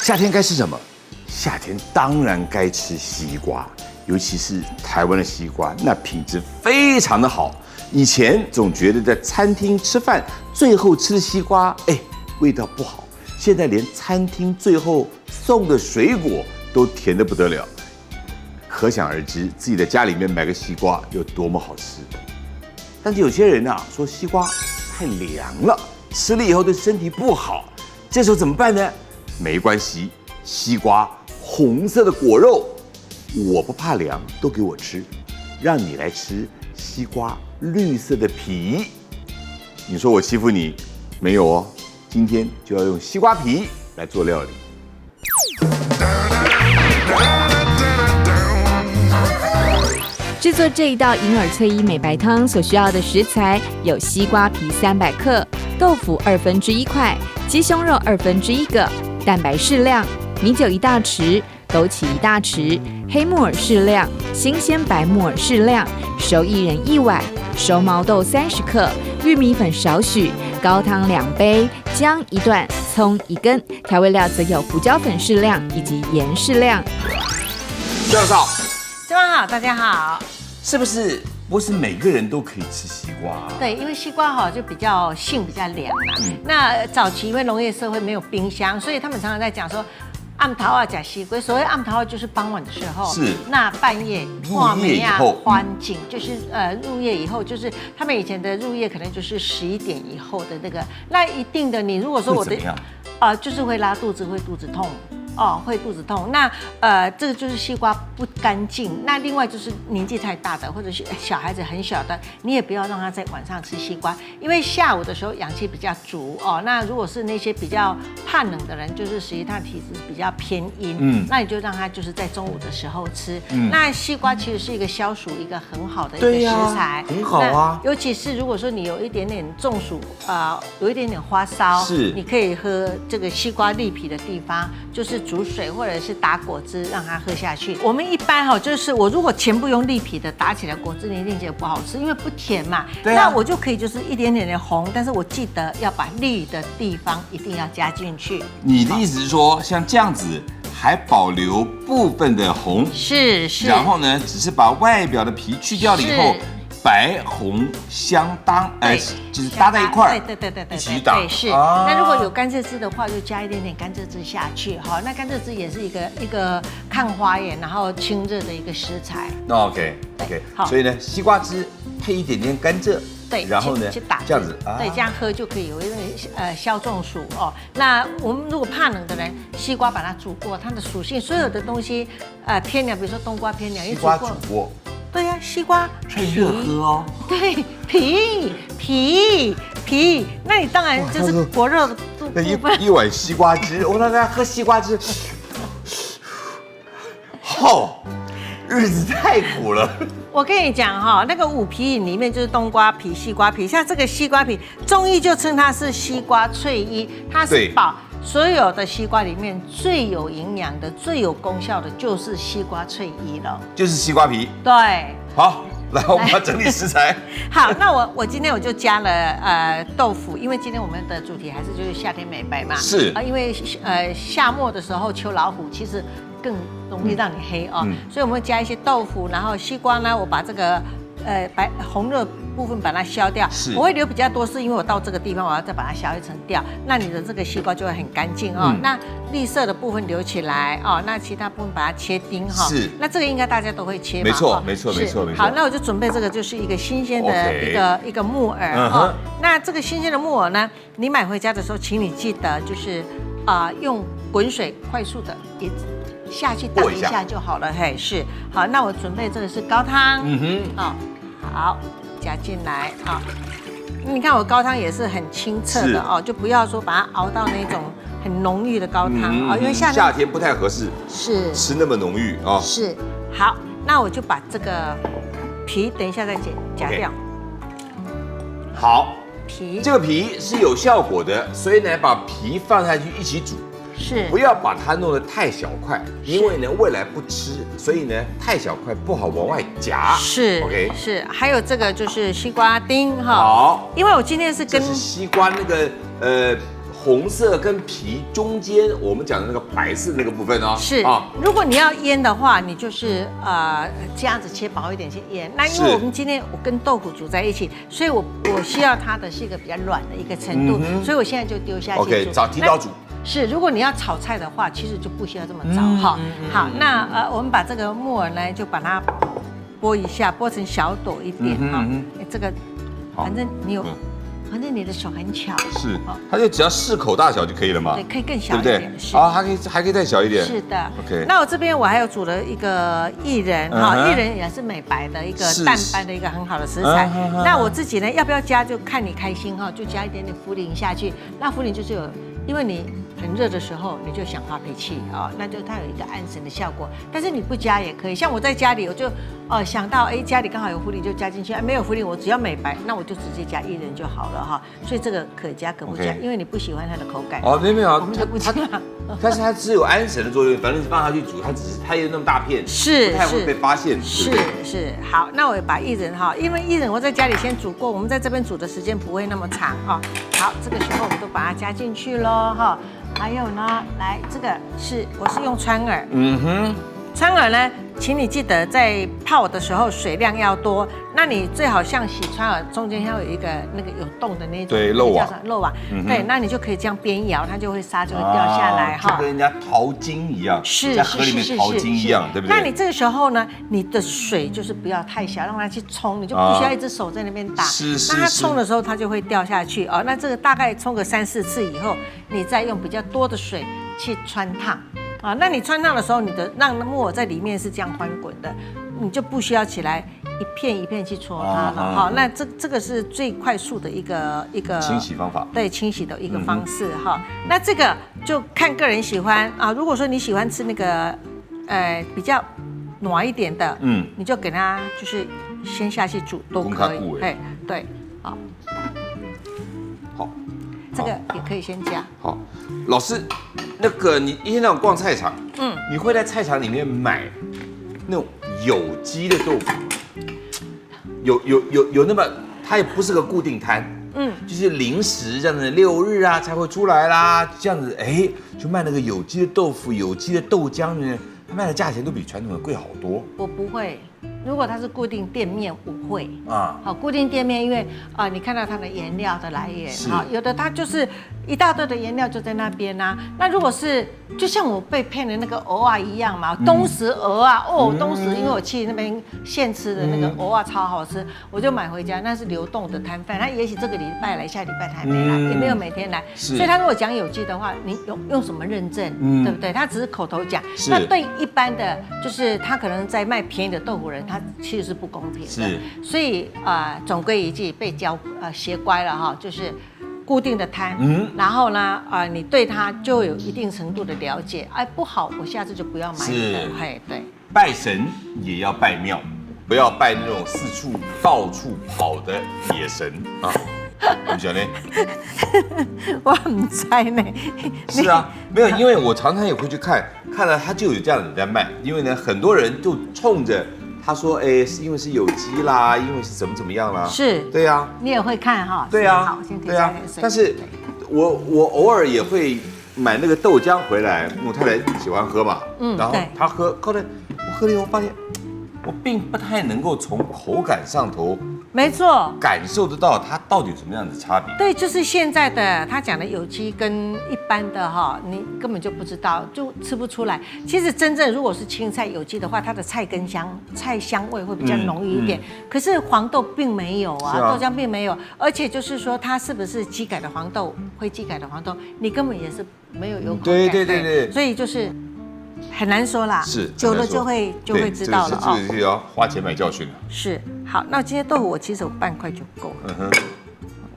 夏天该吃什么？夏天当然该吃西瓜，尤其是台湾的西瓜，那品质非常的好。以前总觉得在餐厅吃饭，最后吃的西瓜，味道不好。现在连餐厅最后送的水果都甜得不得了，可想而知自己在家里面买个西瓜有多么好吃。但是有些人说西瓜太凉了，吃了以后对身体不好，这时候怎么办呢？没关系，西瓜红色的果肉，我不怕凉，都给我吃。让你来吃西瓜绿色的皮，你说我欺负你？没有哦，今天就要用西瓜皮来做料理。制作这一道银耳翠衣美白汤所需要的食材有西瓜皮300克、豆腐1/2块、鸡胸肉1/2个、蛋白适量、米酒1大匙、枸杞1大匙、黑木耳适量、新鲜白木耳适量、熟薏仁1碗、熟毛豆30克、玉米粉少许、高汤2杯、姜1段、葱1根，调味料则有胡椒粉适量以及盐适量。教授，中文好，大家好。是不是不是每个人都可以吃西瓜？对，因为西瓜就比较性比较凉啦。那早期因为农业社会没有冰箱，所以他们常常在讲说，暗桃啊假西瓜。所谓暗桃就是傍晚的时候，是那半夜入夜以后，欢景就是入夜以后，就是他们以前的入夜可能就是11点以后的那个。那一定的，你如果说我的就是会拉肚子，会肚子痛。会肚子痛。那这个就是西瓜不干净。那另外就是年纪太大的，或者是小孩子很小的，你也不要让他在晚上吃西瓜，因为下午的时候氧气比较足那如果是那些比较怕冷的人，就是实际他体质比较偏阴，那你就让他就是在中午的时候吃。那西瓜其实是一个消暑一个很好的一个食材，很好啊。尤其是如果说你有一点点中暑有一点点发烧，你可以喝这个西瓜栗皮的地方，就是煮水或者是打果汁让它喝下去。我们一般就是我如果全部用栗皮的打起来果汁，你一定觉得不好吃，因为不甜嘛。那我就可以就是一点点的红，但是我记得要把绿的地方一定要加进去。你的意思是说，像这样子还保留部分的红，是，然后呢，只是把外表的皮去掉了以后。白红相当，就是搭在一块儿，对，一起打。对，是。那如果有甘蔗汁的话，就加一点点甘蔗汁下去，那甘蔗汁也是一个抗发炎，然后清热的一个食材。OK，好。所以呢，西瓜汁配一点点甘蔗，对，然后呢，去打这样子，对，这样喝就可以有一个消中暑那我们如果怕冷的人，西瓜把它煮过，它的属性所有的东西偏凉，比如说冬瓜偏凉，西瓜煮过。对呀，西瓜趁热喝哦。对，皮，那你当然就是果肉的部分。一碗西瓜汁，我让大家喝西瓜汁，日子太苦了。我跟你讲那个五皮饮里面就是冬瓜皮、西瓜皮，像这个西瓜皮，中医就称它是西瓜翠衣，它是保所有的西瓜里面最有营养的、最有功效的，就是西瓜翠衣了，就是西瓜皮。对，好，来我们要整理食材。好，那我今天我就加了豆腐，因为今天我们的主题还是就是夏天美白嘛。是因为夏末的时候秋老虎其实更容易让你黑所以我们会加一些豆腐，然后西瓜呢，我把这个红热部分把它削掉，我会留比较多，是因为我到这个地方我要再把它削一层掉，那你的这个西瓜就会很干净那绿色的部分留起来那其他部分把它切丁是，那这个应该大家都会切嘛，没错。好，那我就准备这个就是一个新鲜的一个木耳那这个新鲜的木耳呢，你买回家的时候，请你记得就是用滚水快速的也下去打一下就好了，是。好，那我准备这个是高汤，好，加进来你看我高汤也是很清澈的就不要说把它熬到那种很浓郁的高汤因为夏天不太合适，是吃那么浓郁是。好，那我就把这个皮等一下再夹掉。好，这个皮是有效果的，所以呢，把皮放下去一起煮。是，不要把它弄得太小块，因为呢未来不吃，所以呢太小块不好往外夹。是 ，OK， 是，还有这个就是西瓜丁好，因为我今天是跟这是西瓜那个红色跟皮中间我们讲的那个白色那个部分哦。是啊，如果你要腌的话，你就是这样子切薄一点去腌。那因为我们今天我跟豆腐煮在一起，所以我需要它的是一个比较软的一个程度，所以我现在就丢下去煮。OK， 提刀煮。是，如果你要炒菜的话，其实就不需要这么早哈。好，那我们把这个木耳呢，就把它剥一下，剥成小朵一点哈。这个反正你有。反正你的手很巧，是，它就只要适口大小就可以了嘛。对，可以更小一点，是啊，还可以再小一点。是的 ，OK。那我这边我还有煮了一个薏仁，薏仁也是美白的一个淡斑的一个很好的食材。那我自己呢，要不要加就看你开心哈，就加一点点茯苓下去。那茯苓就是有，因为你很热的时候你就想发脾气啊，那就它有一个安神的效果。但是你不加也可以，像我在家里我就想到家里刚好有茯苓就加进去，没有茯苓我只要美白，那我就直接加薏仁就好了哈。所以这个可加可不加，因为你不喜欢它的口感。哦，没有，我们就不加。但是它只有安神的作用，反正是放它去煮，它有那么大片，不太会被发现。是，好，那我把薏仁哈，因为薏仁我在家里先煮过，我们在这边煮的时间不会那么长啊。好，这个时候我们都把它加进去喽哈。还有呢，来这个我是用川耳，川耳呢，请你记得在泡的时候水量要多。那你最好像洗川耳中间要有一个那个有洞的那种，对，漏网，对，那你就可以这样边摇，它就会沙就会掉下来哈，就跟人家淘金一样，在河里面淘金一样，对不对？那你这个时候呢，你的水就是不要太小，让它去冲，你就不需要一只手在那边打。那它冲的时候它就会掉下去哦。那这个大概冲个3、4次以后，你再用比较多的水去汆烫。那你汆烫的时候，你的让木耳在里面是这样翻滚的，你就不需要起来一片一片去搓它了。好，那这个是最快速的一个清洗方法，对，清洗的一个方式哈。那这个就看个人喜欢啊。如果说你喜欢吃那个比较暖一点的，你就给它就是先下去煮都可以。对，好。好，这个也可以先加。好，老师。那个你一天到晚逛菜场，你会在菜场里面买那种有机的豆腐吗？有那么，它也不是个固定摊，就是临时这样子，6日啊才会出来啦，这样子，就卖那个有机的豆腐、有机的豆浆呢，它卖的价钱都比传统的贵好多。我不会。如果它是固定店面，我会好，固定店面，因为你看到它的原料的来源，有的它就是一大堆的原料就在那边啊。那如果是就像我被骗的那个蚵啊一样嘛，东石蚵啊，东石，因为我去那边现吃的那个蚵啊超好吃，我就买回家，那是流动的摊贩，他也许这个礼拜来，下礼拜他还没来，也没有每天来，所以他如果讲有机的话，你用什么认证，对不对？他只是口头讲，那对一般的，就是他可能在卖便宜的豆腐人，他其实是不公平的，所以总归一句被学乖了哈，就是固定的摊，然后呢你对它就有一定程度的了解，不好我下次就不要买了，对。拜神也要拜庙，不要拜那种到处跑的野神啊。你晓得？我不知呢。是啊，没有，因为我常常也会去看了，他就有这样的人在卖。因为呢，很多人就冲着他说，是因为是有机啦，因为是怎么样啦。是，对呀。你也会看哈？对呀。好，先可以加点水。但是我偶尔也会买那个豆浆回来，我太太喜欢喝嘛，然后她喝，后来我喝了以后发现，我并不太能够从口感上头。没错，感受得到它到底有什么样的差别？对，就是现在的他讲的有机跟一般的哈，你根本就不知道，就吃不出来。其实真正如果是青菜有机的话，它的菜香味会比较浓郁一点。可是黄豆并没有啊，豆浆并没有，而且就是说它是不是机改的黄豆，会机改的黄豆，你根本也是没有口感。对，所以就是很难说啦，是久了就会知道了哦。这个要花钱买教训了。是，好，那今天豆腐我其实有半块就够了，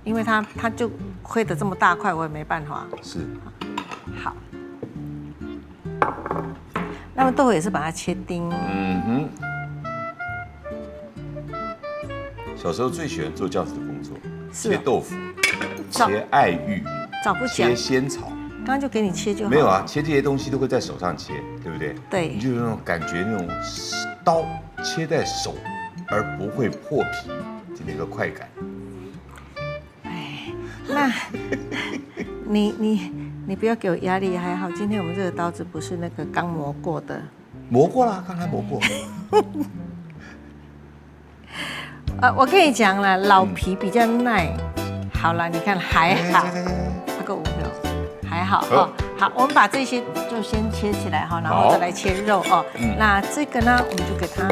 因为它就挥得这么大块，我也没办法。是，好，那么豆腐也是把它切丁。小时候最喜欢做这样子的工作，切豆腐，切爱玉，切仙草。刚刚就给你切就好。没有啊，切这些东西都会在手上切，对不对？对。你就有那种感觉，那种刀切在手而不会破皮的那个快感。你不要给我压力，还好今天我们这个刀子不是那个刚磨过的。磨过了，刚才磨过。我跟你讲了，老皮比较耐。好了，你看还好，那个5秒还好哦。好，我们把这些就先切起来哈，然后再来切肉哦。那这个呢，我们就给它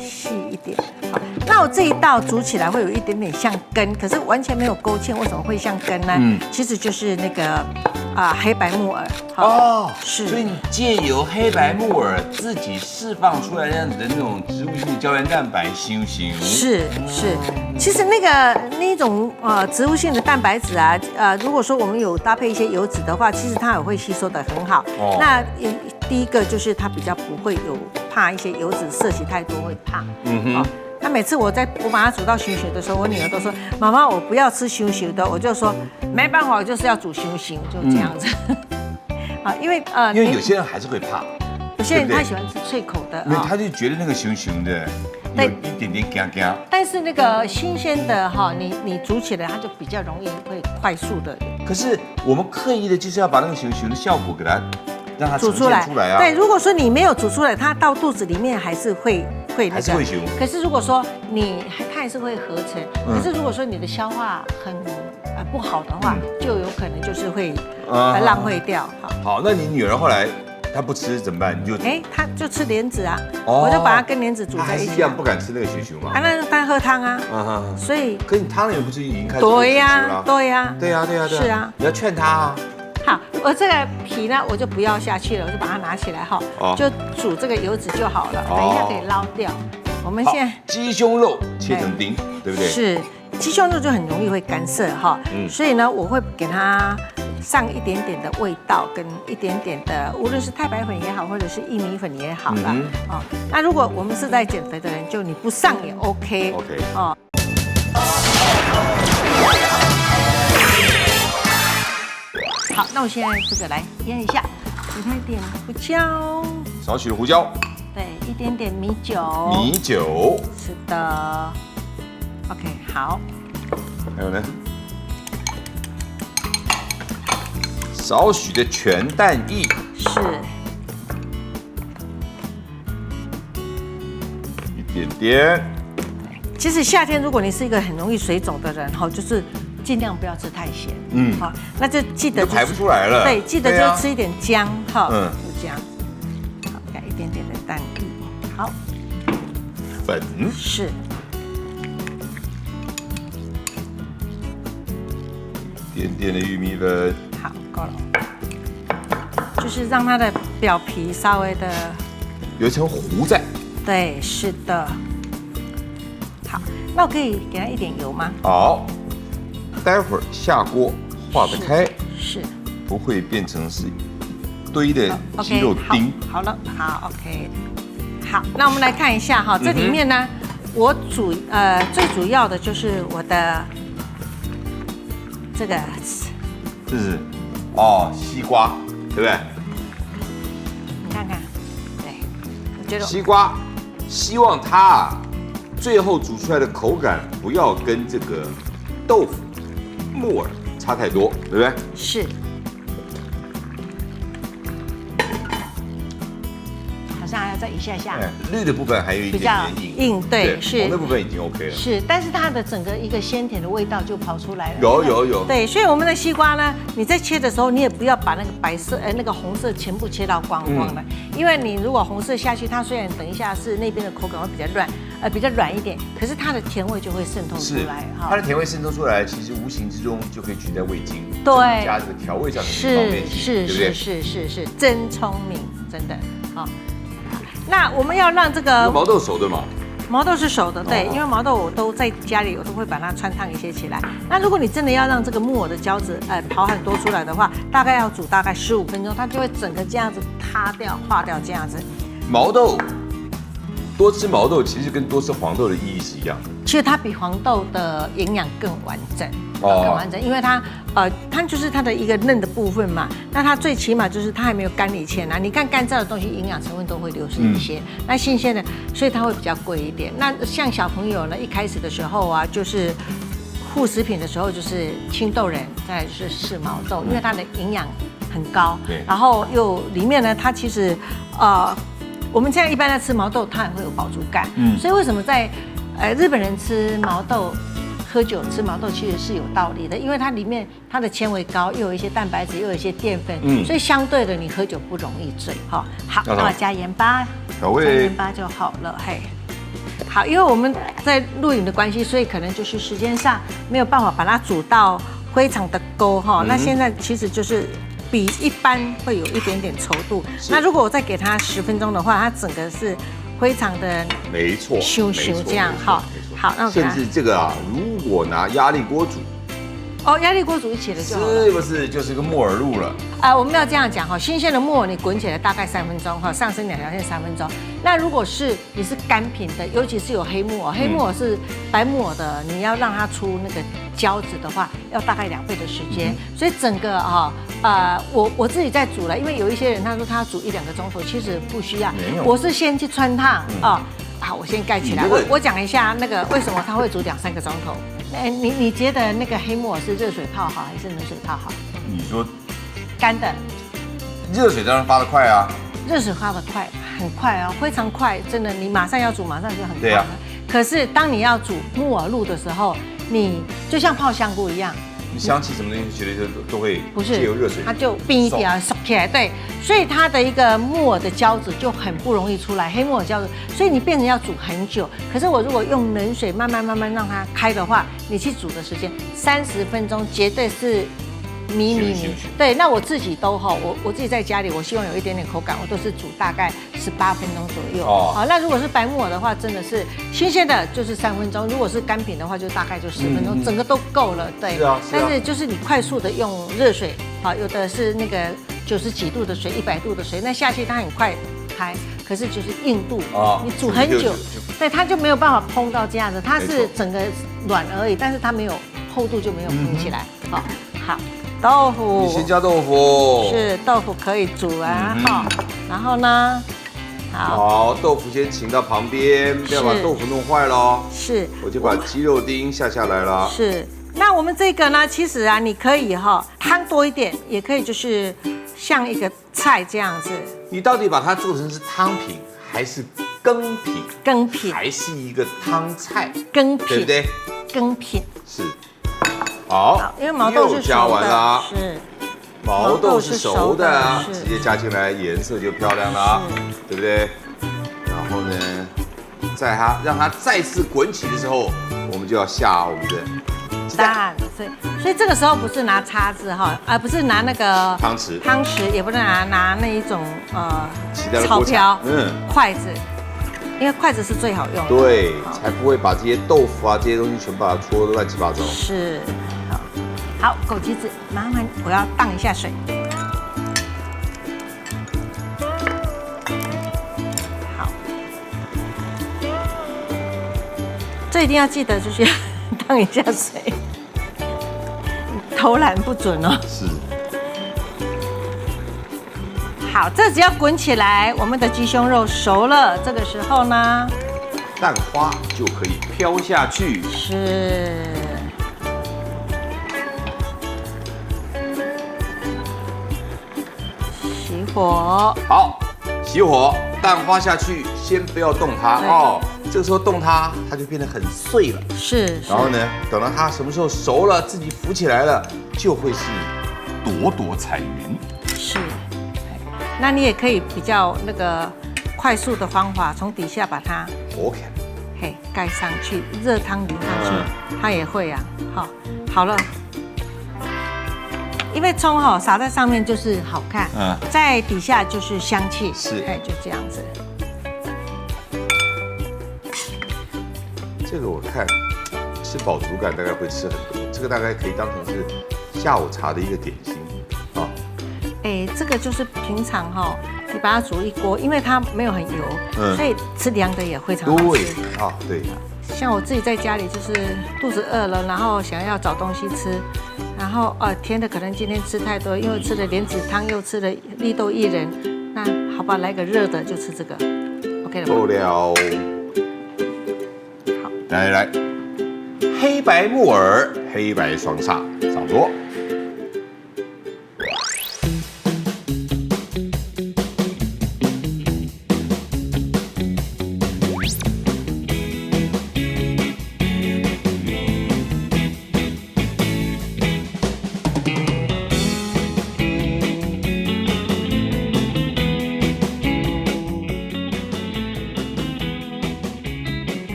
细一点。好，那我这一道煮起来会有一点点像根，可是完全没有勾芡，为什么会像根呢？其实就是那个黑白木耳。哦，是。所以你借由黑白木耳自己释放出来那样子的那种植物性的胶原蛋白，行不行？是。其实那种植物性的蛋白质啊，如果说我们有搭配一些油脂的话，其实它也会吸收得很好。那第一个就是它比较不会有怕一些油脂摄取太多会胖。那每次我把它煮到熊熊的时候，我女儿都说：“妈妈，我不要吃熊熊的。”我就说没办法，我就是要煮熊熊，就这样子。因为有些人还是会怕，有些人他喜欢吃脆口的，因为他就觉得那个熊熊的有一点点干干。但是那个新鲜的哈，你煮起来它就比较容易会快速的。可是我们刻意的就是要把那个熊熊的效果给它让它煮出来啊。对，如果说你没有煮出来，它到肚子里面还是会还是会熊。可是如果说它还是会合成。可是如果说你的消化很不好的话，就有可能就是会浪费掉。好，那你女儿后来她不吃怎么办？你就她就吃莲子啊，我就把它跟莲子煮在一起。还是一样不敢吃那个熊熊嘛？那她喝汤啊。所以。可你汤里不是已经开始对呀。对呀。是啊。你要劝她啊。好，我这个皮呢，我就不要下去了，我就把它拿起来哈，就煮这个油脂就好了。等一下可以捞掉。我们现在鸡胸肉切成丁，对不对？是，鸡胸肉就很容易会干涩哈，所以呢，我会给它上一点点的味道，跟一点点的，无论是太白粉也好，或者是薏米粉也好啦。那如果我们是在减肥的人，就你不上也 OK。哦。好，那我现在这个来腌一下，给它一点胡椒，少许的胡椒，对，一点点米酒，是的 ，OK， 好。还有呢，少许的全蛋液，是，一点点。其实夏天如果你是一个很容易水肿的人，就是尽量不要吃太咸，好，那就记得排不出来了，对，记得就吃一点姜，哈，就这样，好，加一点点的蛋液，好，粉是，一点点的玉米粉，好，够了，就是让它的表皮稍微的有一层糊在，对，是的，好，那我可以给它一点油吗？好。待会儿下锅化得开，是不会变成是一堆的鸡肉丁。好了，好 ，OK， 好，那我们来看一下哈，这里面呢，我最主要的就是我的这个，这是西瓜，对不对？你看看，对，我觉得西瓜，希望它最后煮出来的口感不要跟这个豆腐。木耳差太多，对不对？是，好像还要再一下下。绿的部分还有一点点硬，对，是。红的部分已经 OK 了。是，但是它的整个一个鲜甜的味道就跑出来了。有。对，所以我们的西瓜呢，你在切的时候，你也不要把那个白色，那个红色全部切到光光的，因为你如果红色下去，它虽然等一下是那边的口感会比较软一点，可是它的甜味就会渗透出来。它的甜味渗透出来，其实无形之中就可以取代味精，对，加这个调味上的方便性，对不对？是，真聪明，真的。好，那我们要让这个毛豆熟的嘛？毛豆是熟的，对，因为毛豆我都在家里，我都会把它穿烫一些起来。那如果你真的要让这个木耳的胶质跑很多出来的话，大概要煮大概15分钟，它就会整个这样子塌掉、化掉这样子。毛豆。多吃毛豆其实跟多吃黄豆的意义是一样的，其实它比黄豆的营养更完整，更完整，因为它就是它的一个嫩的部分嘛，那它最起码就是它还没有干离芡啊。你看干燥的东西营养成分都会流失一些，那新鲜的，所以它会比较贵一点。那像小朋友呢，一开始的时候啊，就是副食品的时候就是青豆仁，再来就是四毛豆，因为它的营养很高。对。然后又里面呢，它其实我们现在一般在吃毛豆，它也会有饱足感。所以为什么在日本人吃毛豆？喝酒吃毛豆其实是有道理的，因为它里面它的纤维高，又有一些蛋白质，又有一些淀粉，所以相对的你喝酒不容易醉哈。好，那我加盐巴，加盐巴就好了。嘿，好，因为我们在录影的关系，所以可能就是时间上没有办法把它煮到非常的勾哈。那现在其实就是比一般会有一点点稠度。那如果我再给它10分钟的话，它整个是非常的没错，咻这样哈。好，那我甚至这个啊，如果拿压力锅煮，压力锅煮一起了就好了，是不是就是个木耳露了？我们要这样讲哈，新鲜的木耳你滚起来大概3分钟哈，上升2条线3分钟。那如果是你是干品的，尤其是有黑木耳，黑木耳是白木耳的，你要让它出那个胶质的话，要大概2倍的时间。所以整个我自己在煮了，因为有一些人他说他要煮1-2个钟头，其实不需要。我是先去汆烫好，我先盖起来。我讲一下那个为什么它会煮2-3个钟头。你觉得那个黑木耳是热水泡好还是冷水泡好？你说干的，热水当然发得快啊。热水发得快，很快哦，非常快，真的，你马上要煮，马上就很快。对啊。可是当你要煮木耳露的时候，你就像泡香菇一样。你香气什么东西，绝对都会借由热水，它就冰一点收起来，对，所以它的一个木耳的胶质就很不容易出来，黑木耳胶质，所以你变成要煮很久。可是我如果用冷水慢慢让它开的话，你去煮的时间30分钟绝对是迷。对，那我自己都我自己在家里，我希望有一点点口感，我都是煮大概18分钟左右。好，那如果是白木耳的话，真的是新鲜的，就是3分钟；如果是干品的话，就大概就10分钟，整个都够了。对，是啊。但是就是你快速的用热水，有的是那个90几度的水、100度的水，那下去它很快开，可是就是硬度你煮很久，对，它就没有办法烹到这样子，它是整个软而已，但是它没有厚度，就没有烹起来。好。豆腐，你先加豆腐，是豆腐可以煮啊，然后呢，好，豆腐先请到旁边，不要把豆腐弄坏咯。是，我就把鸡肉丁下来了。是，那我们这个呢，其实啊，你可以汤多一点，也可以就是像一个菜这样子。你到底把它做成是汤品还是羹品？羹品，还是一个汤菜？羹品，对不对？羹品是。好，因为毛豆是加完了，是毛豆是熟的，直接加进来，颜色就漂亮了，对不对？然后呢，在让它再次滚起的时候，我们就要下我们的鸡蛋。所以这个时候不是拿叉子不是拿那个汤匙，也不是拿那一种草瓢，筷子。因为筷子是最好用的，对，才不会把这些豆腐啊这些东西全把它搓得乱七八糟。是，好，枸杞子，麻烦我要荡一下水。好，这一定要记得，就是要荡一下水，偷懒不准哦。是。好，这只要滚起来，我们的鸡胸肉熟了。这个时候呢，蛋花就可以飘下去。是。熄火。好，熄火，蛋花下去，先不要动它哦。这个时候动它，它就变得很碎了。是。然后呢，等到它什么时候熟了，自己浮起来了，就会是朵朵彩云。是。那你也可以比较那个快速的方法，从底下把它盖上去，热汤淋上去，它也会啊。好了，因为葱撒在上面就是好看，在底下就是香气，是，就这样子。这个我看吃饱足感大概会吃很多，这个大概可以当成是下午茶的一个点心啊。这个就是平常你把它煮一锅，因为它没有很油，所以吃凉的也非常好吃。对。像我自己在家里，就是肚子饿了，然后想要找东西吃，然后甜的可能今天吃太多，因为吃了莲子汤，又吃了绿豆薏仁，那好吧，来个热的就吃这个 ，OK 了吗？够了。好，来，黑白木耳黑白双煞上桌。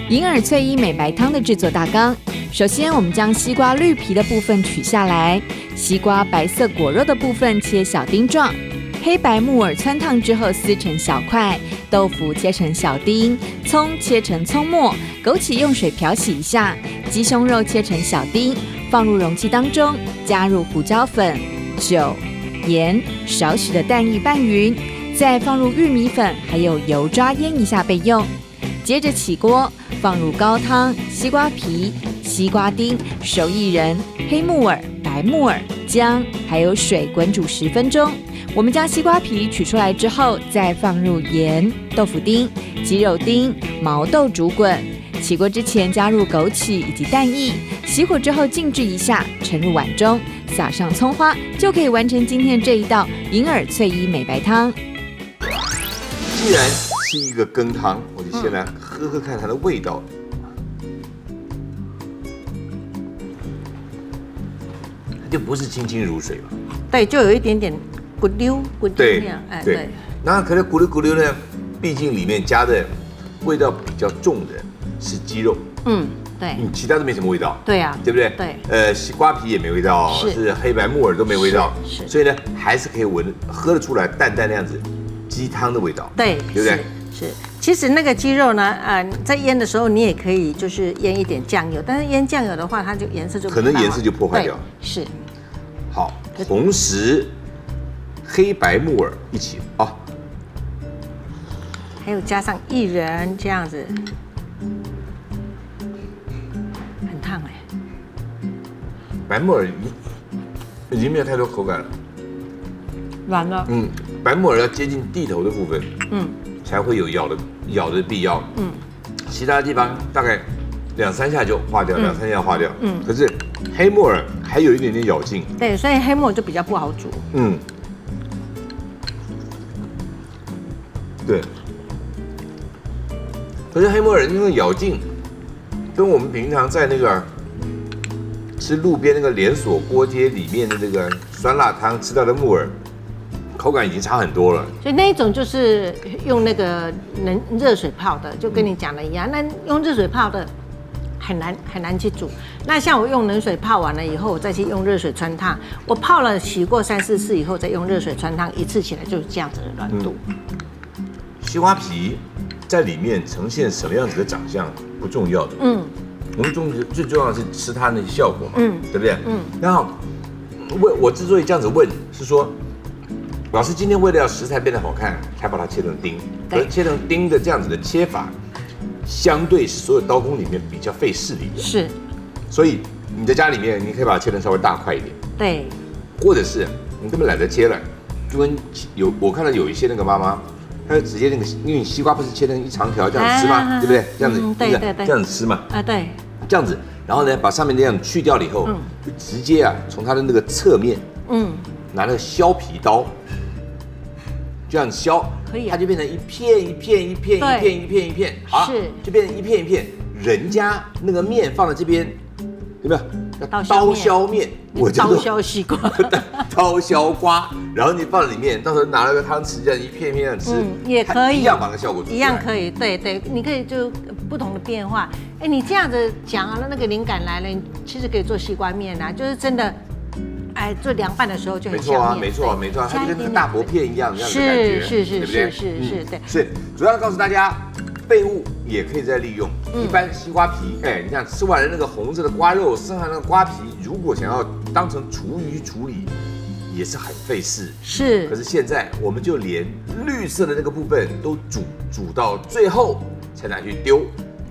银耳翠衣美白汤的制作大纲：首先，我们将西瓜绿皮的部分取下来，西瓜白色果肉的部分切小丁状，黑白木耳汆烫之后撕成小块，豆腐切成小丁，葱切成葱末，枸杞用水漂洗一下，鸡胸肉切成小丁，放入容器当中，加入胡椒粉、酒、盐，少许的蛋液拌匀，再放入玉米粉，还有油抓腌一下备用。接着起锅，放入高汤、西瓜皮、西瓜丁、熟薏仁、黑木耳、白木耳、姜，还有水滚煮10分钟。我们将西瓜皮取出来之后，再放入盐、豆腐丁、鸡肉丁、毛豆煮滚。起锅之前加入枸杞以及蛋液，熄火之后静置一下，盛入碗中，撒上葱花，就可以完成今天这一道银耳翠衣美白汤。既然是一个羹汤，我就先来喝喝看它的味道。就不是清清如水了，对，就有一点点咕溜咕溜那样，哎，对。那可能咕溜咕溜呢，毕竟里面加的味道比较重的是鸡肉，对，其他都没什么味道，对啊，对不对？对，西瓜皮也没味道，是黑白木耳都没味道，是，所以呢，还是可以喝得出来淡淡那样子鸡汤的味道，对，对不对？是，其实那个鸡肉呢，在腌的时候你也可以就是腌一点酱油，但是腌酱油的话，它就颜色就可能颜色就破坏掉，是。好，同时黑白木耳一起啊，还有加上薏仁这样子，很烫哎。白木耳已经没有太多口感了，软了。白木耳要接近蒂头的部分，才会有咬的必要，其他地方大概2、3下就化掉，2、3下化掉，可是黑木耳还有一点点咬劲，对，所以黑木耳就比较不好煮，对，可是黑木耳那个咬劲，跟我们平常在那个吃路边那个连锁锅街里面的那个酸辣汤吃到的木耳，口感已经差很多了。所以那一种就是用那个热水泡的，就跟你讲的一样。那用热水泡的很难去煮。那像我用冷水泡完了以后，我再去用热水汆烫。我泡了洗过3、4次以后，再用热水汆烫，一次起来就是这样子的软度。西瓜皮在里面呈现什么样子的长相不重要的，我们最重要的是吃它那些效果嘛，对不对？然后我之所以这样子问，是说老师今天为了要食材变得好看，才把它切成丁，可是切成丁的这样子的切法，相对是所有刀工里面比较费事力的，是。所以你在家里面，你可以把它切成稍微大块一点，对，或者是你根本懒得切了，就跟我看到有一些那个妈妈。他就直接那个，因为西瓜不是切成一长条这样子吃吗？对不对？这样子，对，这样子吃嘛。对，这样子，然后呢，把上面那样去掉了以后，就直接从它的那个侧面，拿那个削皮刀，这样削，可以，它就变成一片一片一片一片一片一片，好，是，就变成一片一片。人家那个面放在这边，有没有？刀削面，我叫刀削西瓜，刀削瓜，然后你放在里面，到时候拿了个汤匙这样一片一片这样吃，也可以，一样把那个效果一样可以，对，你可以就不同的变化。哎，你这样子讲啊，那个灵感来了，你其实可以做西瓜面啊，就是真的，哎，做凉拌的时候就很像面，没错，它就跟那个大薄片一样，这样的感觉，对不对？是，对。所以主要告诉大家。废物也可以再利用，一般西瓜皮，你看吃完了那个红色的瓜肉，剩下那个瓜皮，如果想要当成厨余处理，也是很费事。是。可是现在我们就连绿色的那个部分都煮到最后才拿去丢，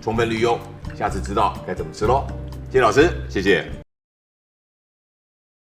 充分利用，下次知道该怎么吃喽。谢谢老师，谢谢。